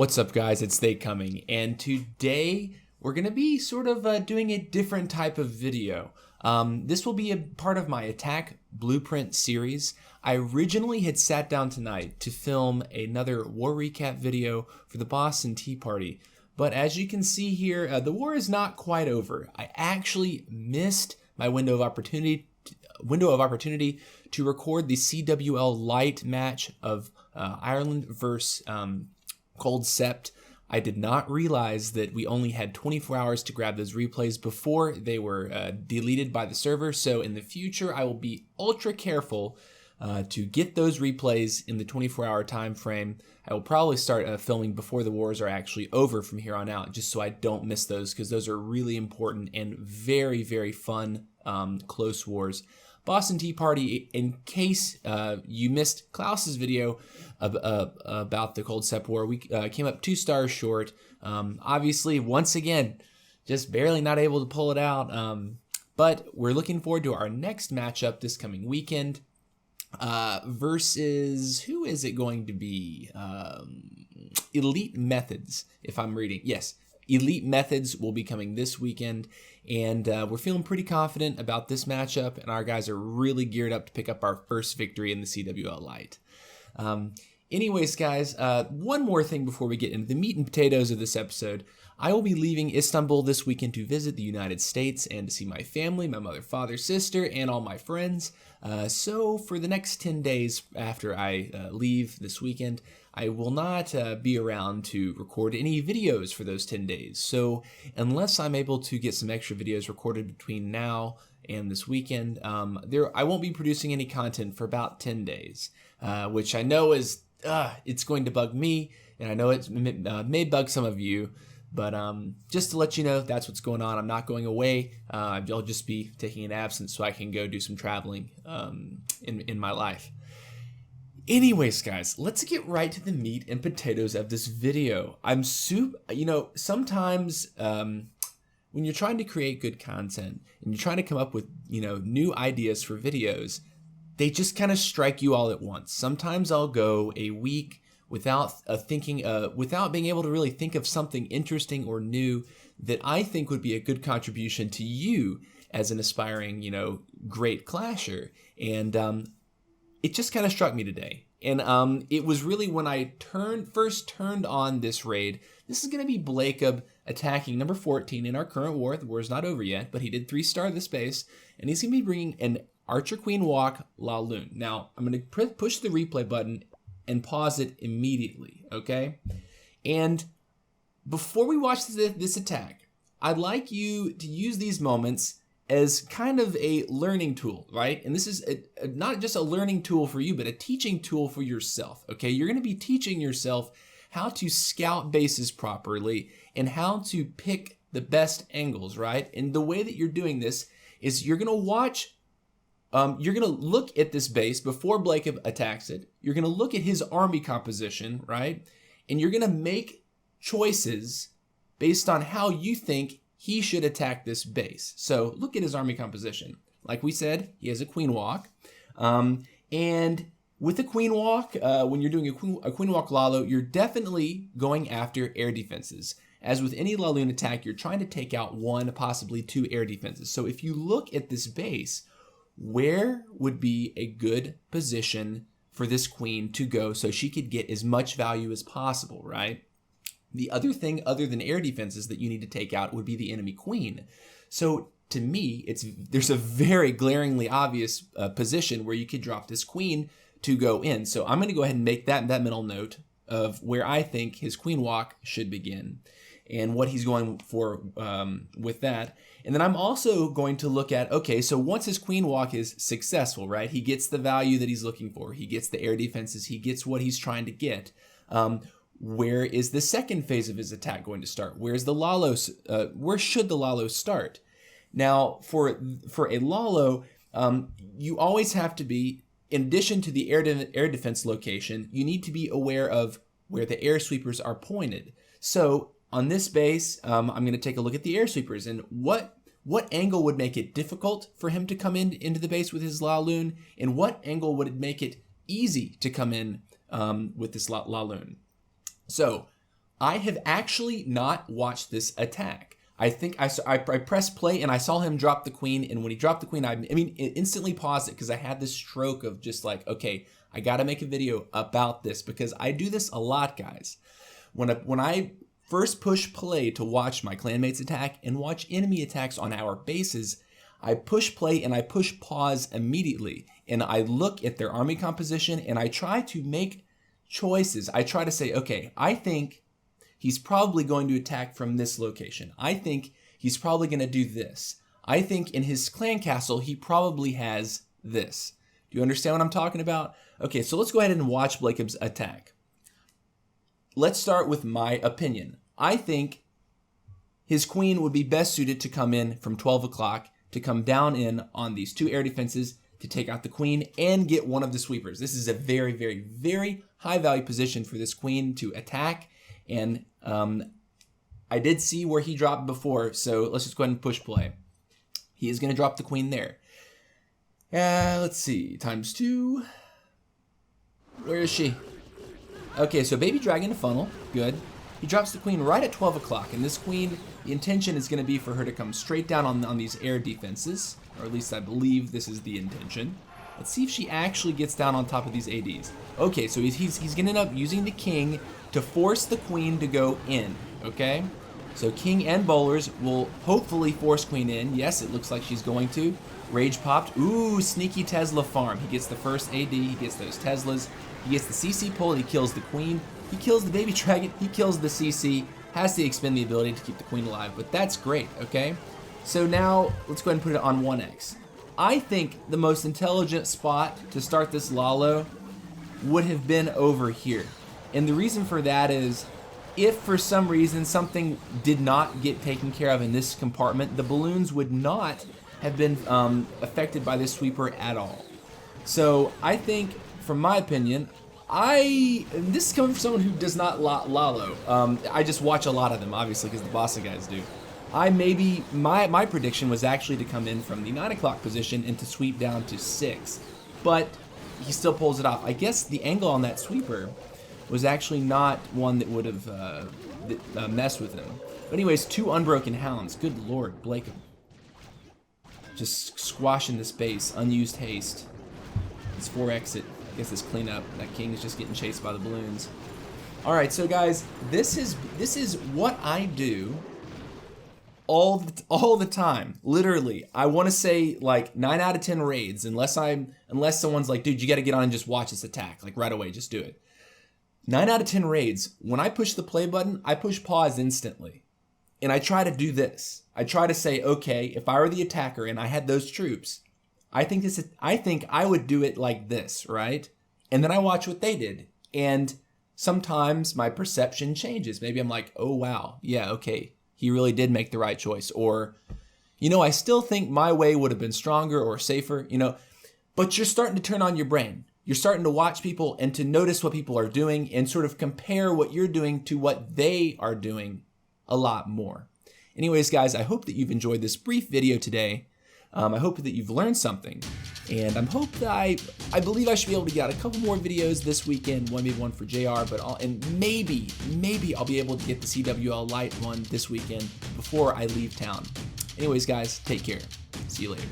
What's up, guys? It's They Coming, and today we're going to be sort of doing a different type of video. This will be a part of my Attack Blueprint series. I originally had sat down tonight to film another war recap video for the Boston Tea Party, but as you can see here, the war is not quite over. I actually missed my window of opportunity to record the CWL Light match of Ireland versus Cold Sept. I did not realize that we only had 24 hours to grab those replays before they were deleted by the server. So in the future, I will be ultra careful to get those replays in the 24-hour time frame. I will probably start filming before the wars are actually over from here on out, just so I don't miss those, because those are really important and very, very fun close wars. Boston Tea Party, in case you missed Klaus's video about the Cold Sept War, we came up 2 stars short. Obviously, once again, just barely not able to pull it out. But we're looking forward to our next matchup this coming weekend versus, who is it going to be? Elite Methods, if I'm reading. Yes, Elite Methods will be coming this weekend, and we're feeling pretty confident about this matchup, and our guys are really geared up to pick up our first victory in the CWL Light. Anyways, guys, one more thing before we get into the meat and potatoes of this episode. I will be leaving Istanbul this weekend to visit the United States and to see my family, my mother, father, sister, and all my friends. So for the next 10 days after I leave this weekend, I will not be around to record any videos for those 10 days. So unless I'm able to get some extra videos recorded between now and this weekend, I won't be producing any content for about 10 days, which I know is, it's going to bug me, and I know it may bug some of you. But just to let you know, that's what's going on. I'm not going away. I'll just be taking an absence so I can go do some traveling in my life. Anyways, guys, let's get right to the meat and potatoes of this video. Sometimes when you're trying to create good content and you're trying to come up with, new ideas for videos, they just kind of strike you all at once. Sometimes I'll go a week without being able to really think of something interesting or new that I think would be a good contribution to you as an aspiring, great clasher. And it just kind of struck me today. And it was really when I first turned on this raid. This is going to be Blacob attacking number 14 in our current war. The war is not over yet, but he did 3-star this base, and he's going to be bringing an Archer Queen Walk La Lune. Now, I'm going to push the replay button and pause it immediately, okay? And before we watch this attack, I'd like you to use these moments as kind of a learning tool, right? And this is not just a learning tool for you, but a teaching tool for yourself, okay? You're going to be teaching yourself how to scout bases properly and how to pick the best angles, right? And the way that you're doing this is you're going to look at this base before Blacob attacks it. You're going to look at his army composition, right? And you're going to make choices based on how you think he should attack this base. So look at his army composition. Like we said, he has a Queen Walk. And with a Queen Walk, when you're doing a Queen Walk Lalo, you're definitely going after air defenses. As with any La Lune attack, you're trying to take out 1, possibly 2 air defenses. So if you look at this base, where would be a good position for this queen to go so she could get as much value as possible, right? The other thing other than air defenses that you need to take out would be the enemy queen. So to me, there's a very glaringly obvious position where you could drop this queen to go in. So I'm going to go ahead and make that mental note of where I think his queen walk should begin and what he's going for with that. And then I'm also going to look at, okay, so once his queen walk is successful, right? He gets the value that he's looking for. He gets the air defenses. He gets what he's trying to get. Where is the second phase of his attack going to start? Where should the Lalo start? Now, for a Lalo, you always have to be, in addition to the air defense location, you need to be aware of where the air sweepers are pointed. So on this base, I'm going to take a look at the air sweepers and what angle would make it difficult for him to come into the base with his La Lune, and what angle would it make it easy to come in with this La Lune. So I have actually not watched this attack. I think I pressed play and I saw him drop the queen, and when he dropped the queen, I mean, it instantly paused it because I had this stroke of just like, okay, I gotta make a video about this because I do this a lot, guys. When I first push play to watch my clanmates attack and watch enemy attacks on our bases, I push play and I push pause immediately, and I look at their army composition and I try to make choices. I try to say, okay, I think he's probably going to attack from this location. I think he's probably going to do this. I think in his clan castle, he probably has this. Do you understand what I'm talking about? Okay, so let's go ahead and watch Blakeb's attack. Let's start with my opinion. I think his queen would be best suited to come in from 12 o'clock, to come down in on these 2 air defenses, to take out the queen and get one of the sweepers. This is a very, very, very high value position for this queen to attack. And I did see where he dropped before, so let's just go ahead and push play. He is going to drop the queen there. Let's see, ×2. Where is she? Okay, so baby dragon to funnel, good. He drops the queen right at 12 o'clock, and this queen, the intention is going to be for her to come straight down on these air defenses, or at least I believe this is the intention. Let's see if she actually gets down on top of these ADs. Okay, so he's going to end up using the king to force the queen to go in, okay? So king and bowlers will hopefully force queen in. Yes, it looks like she's going to. Rage popped. Ooh, sneaky Tesla farm. He gets the first AD, he gets those Teslas, he gets the CC pull, he kills the queen, he kills the baby dragon, he kills the CC, has to expend the ability to keep the queen alive, but that's great, okay? So now, let's go ahead and put it on 1x. I think the most intelligent spot to start this Lalo would have been over here. And the reason for that is, if for some reason something did not get taken care of in this compartment, the balloons would not have been affected by this sweeper at all. So I think, from my opinion, this is coming from someone who does not Lalo. I just watch a lot of them, obviously, because the Bossa guys do. My prediction was actually to come in from the 9 o'clock position and to sweep down to 6. But he still pulls it off. I guess the angle on that sweeper was actually not one that would have messed with him. But anyways, 2 unbroken hounds. Good lord, Blake. Just squashing this base. Unused haste. It's 4 exit. I guess this cleanup. That king is just getting chased by the balloons. Alright, so guys, this is what I do all the time. Literally. I want to say like 9 out of 10 raids, unless someone's like, dude, you gotta get on and just watch this attack. Like right away, just do it. 9 out of 10 raids, when I push the play button, I push pause instantly. And I try to do this. I try to say, okay, if I were the attacker and I had those troops, I think I would do it like this, right? And then I watch what they did. And sometimes my perception changes. Maybe I'm like, oh wow, yeah, okay, he really did make the right choice. Or, you know, I still think my way would have been stronger or safer, you know, but you're starting to turn on your brain. You're starting to watch people and to notice what people are doing and sort of compare what you're doing to what they are doing a lot more. Anyways, guys, I hope that you've enjoyed this brief video today. I hope that you've learned something, and I hope that I believe I should be able to get out a couple more videos this weekend, maybe one for JR, and maybe I'll be able to get the CWL Lite one this weekend before I leave town. Anyways, guys, take care. See you later.